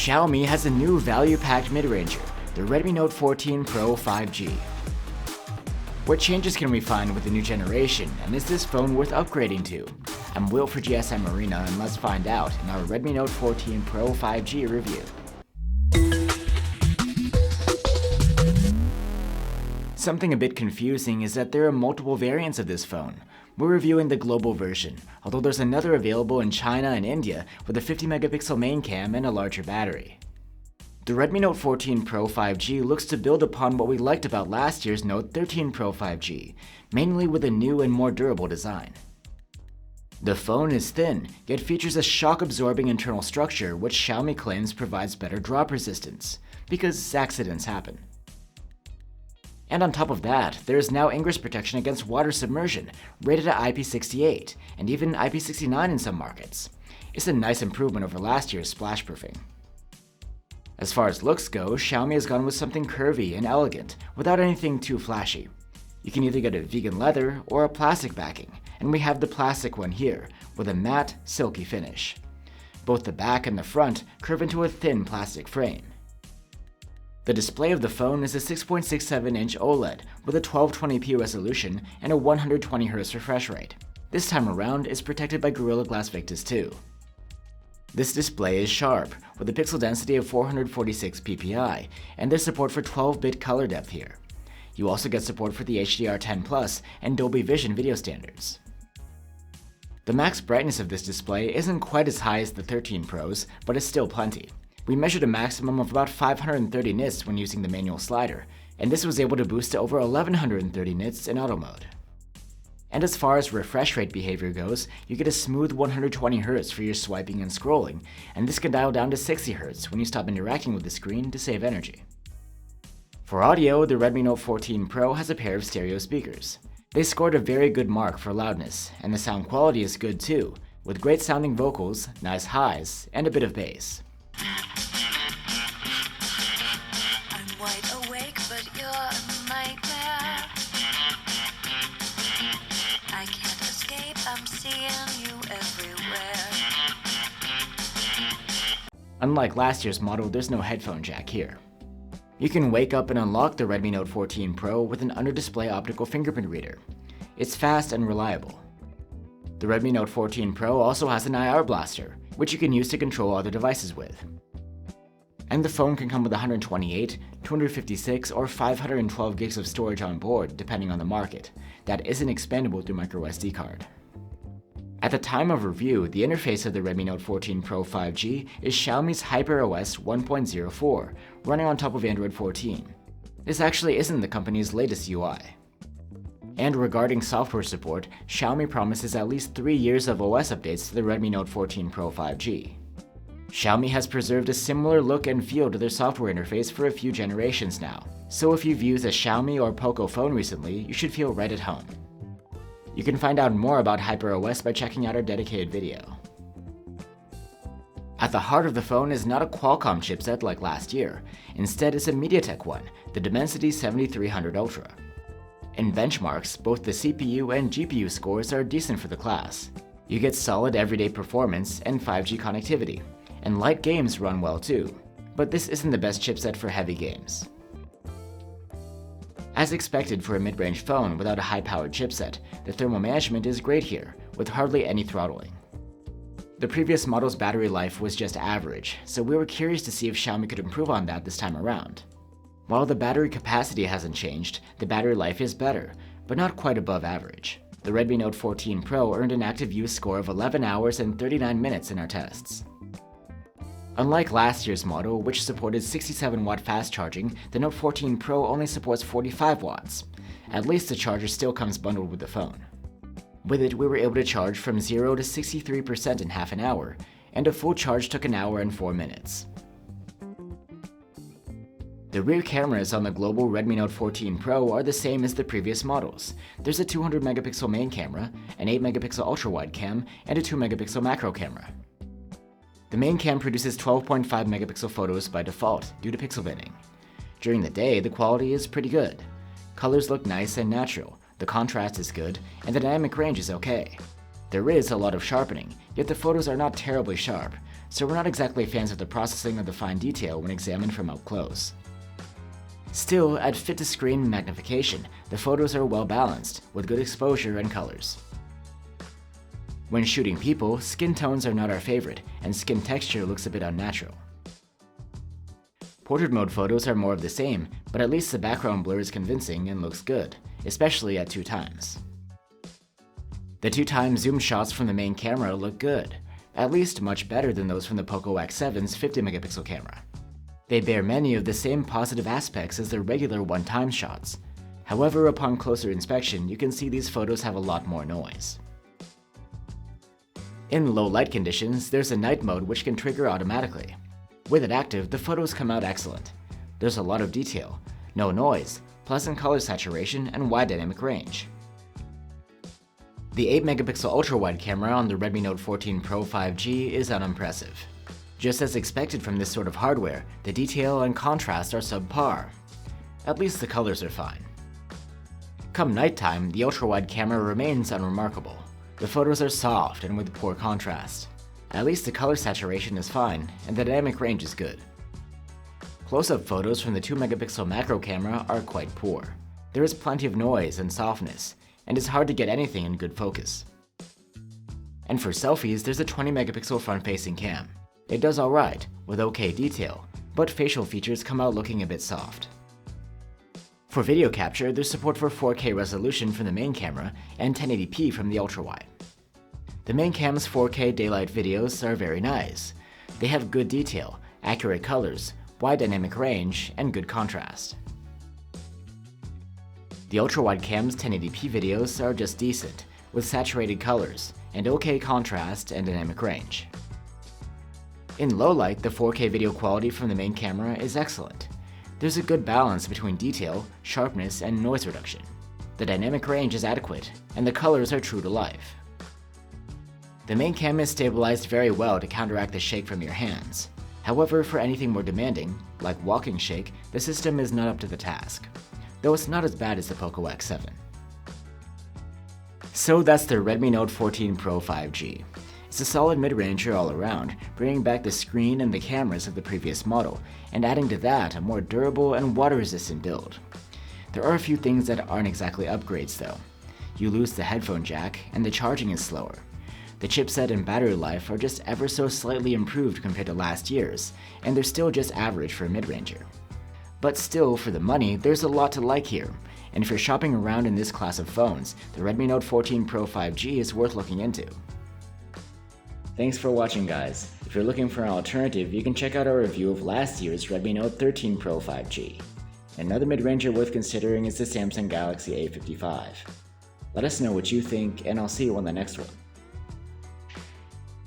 Xiaomi has a new value-packed mid-ranger, the Redmi Note 14 Pro 5G. What changes can we find with the new generation, and is this phone worth upgrading to? I'm Will for GSM Arena, and let's find out in our Redmi Note 14 Pro 5G review. Something a bit confusing is that there are multiple variants of this phone. We're reviewing the global version, although there's another available in China and India with a 50-megapixel main cam and a larger battery. The Redmi Note 14 Pro 5G looks to build upon what we liked about last year's Note 13 Pro 5G, mainly with a new and more durable design. The phone is thin, yet features a shock-absorbing internal structure which Xiaomi claims provides better drop resistance, because accidents happen. And on top of that, there is now ingress protection against water submersion, rated at IP68, and even IP69 in some markets. It's a nice improvement over last year's splash-proofing. As far as looks go, Xiaomi has gone with something curvy and elegant, without anything too flashy. You can either get a vegan leather or a plastic backing, and we have the plastic one here, with a matte, silky finish. Both the back and the front curve into a thin plastic frame. The display of the phone is a 6.67-inch OLED with a 1220p resolution and a 120Hz refresh rate. This time around, it's protected by Gorilla Glass Victus 2. This display is sharp, with a pixel density of 446 ppi, and there's support for 12-bit color depth here. You also get support for the HDR10+ and Dolby Vision video standards. The max brightness of this display isn't quite as high as the 13 Pros, but it's still plenty. We measured a maximum of about 530 nits when using the manual slider, and this was able to boost to over 1130 nits in auto mode. And as far as refresh rate behavior goes, you get a smooth 120Hz for your swiping and scrolling, and this can dial down to 60Hz when you stop interacting with the screen to save energy. For audio, the Redmi Note 14 Pro has a pair of stereo speakers. They scored a very good mark for loudness, and the sound quality is good too, with great sounding vocals, nice highs, and a bit of bass. Unlike last year's model, there's no headphone jack here. You can wake up and unlock the Redmi Note 14 Pro with an under-display optical fingerprint reader. It's fast and reliable. The Redmi Note 14 Pro also has an IR blaster, which you can use to control other devices with. And the phone can come with 128, 256, or 512 gigs of storage on board, depending on the market. That isn't expandable through microSD card. At the time of review, the interface of the Redmi Note 14 Pro 5G is Xiaomi's HyperOS 1.04, running on top of Android 14. This actually isn't the company's latest UI. And regarding software support, Xiaomi promises at least 3 years of OS updates to the Redmi Note 14 Pro 5G. Xiaomi has preserved a similar look and feel to their software interface for a few generations now, so if you've used a Xiaomi or Poco phone recently, you should feel right at home. You can find out more about HyperOS by checking out our dedicated video. At the heart of the phone is not a Qualcomm chipset like last year. Instead, it's a MediaTek one, the Dimensity 7300 Ultra. In benchmarks, both the CPU and GPU scores are decent for the class. You get solid everyday performance and 5G connectivity, and light games run well too. But this isn't the best chipset for heavy games. As expected for a mid-range phone without a high-powered chipset, the thermal management is great here, with hardly any throttling. The previous model's battery life was just average, so we were curious to see if Xiaomi could improve on that this time around. While the battery capacity hasn't changed, the battery life is better, but not quite above average. The Redmi Note 14 Pro earned an active use score of 11 hours and 39 minutes in our tests. Unlike last year's model, which supported 67-watt fast charging, the Note 14 Pro only supports 45 watts. At least the charger still comes bundled with the phone. With it, we were able to charge from 0 to 63% in half an hour, and a full charge took an hour and 4 minutes. The rear cameras on the global Redmi Note 14 Pro are the same as the previous models. There's a 200-megapixel main camera, an 8-megapixel ultrawide cam, and a 2-megapixel macro camera. The main cam produces 12.5 megapixel photos by default due to pixel binning. During the day, the quality is pretty good. Colors look nice and natural, the contrast is good, and the dynamic range is okay. There is a lot of sharpening, yet the photos are not terribly sharp. so we're not exactly fans of the processing of the fine detail when examined from up close. Still, at fit-to-screen magnification, the photos are well balanced, with good exposure and colors. When shooting people, skin tones are not our favorite, and skin texture looks a bit unnatural. Portrait mode photos are more of the same, but at least the background blur is convincing and looks good, especially at 2x. The 2x zoom shots from the main camera look good, at least much better than those from the Poco X7's 50-megapixel camera. They bear many of the same positive aspects as their regular 1x shots. However, upon closer inspection, you can see these photos have a lot more noise. In low light conditions, there's a night mode which can trigger automatically. With it active, the photos come out excellent. There's a lot of detail, no noise, pleasant color saturation, and wide dynamic range. The 8-megapixel ultra-wide camera on the Redmi Note 14 Pro 5G is unimpressive. Just as expected from this sort of hardware, the detail and contrast are subpar. At least the colors are fine. Come nighttime, the ultra-wide camera remains unremarkable. The photos are soft and with poor contrast. At least the color saturation is fine, and the dynamic range is good. Close-up photos from the 2-megapixel macro camera are quite poor. There is plenty of noise and softness, and it's hard to get anything in good focus. And for selfies, there's a 20-megapixel front-facing cam. It does alright, with okay detail, but facial features come out looking a bit soft. For video capture, there's support for 4K resolution from the main camera and 1080p from the ultrawide. The main cam's 4K daylight videos are very nice. They have good detail, accurate colors, wide dynamic range, and good contrast. The ultrawide cam's 1080p videos are just decent, with saturated colors, and okay contrast and dynamic range. In low light, the 4K video quality from the main camera is excellent. There's a good balance between detail, sharpness, and noise reduction. The dynamic range is adequate, and the colors are true to life. The main cam is stabilized very well to counteract the shake from your hands. However, for anything more demanding, like walking shake, the system is not up to the task, though it's not as bad as the Poco X7. So that's the Redmi Note 14 Pro 5G. It's a solid mid-ranger all around, bringing back the screen and the cameras of the previous model, and adding to that a more durable and water-resistant build. There are a few things that aren't exactly upgrades though. You lose the headphone jack, and the charging is slower. The chipset and battery life are just ever so slightly improved compared to last year's, and they're still just average for a mid-ranger. But still, for the money, there's a lot to like here, and if you're shopping around in this class of phones, the Redmi Note 14 Pro 5G is worth looking into. Thanks for watching, guys. If you're looking for an alternative, you can check out our review of last year's Redmi Note 13 Pro 5G. Another mid-ranger worth considering is the Samsung Galaxy A55. Let us know what you think, and I'll see you on the next one.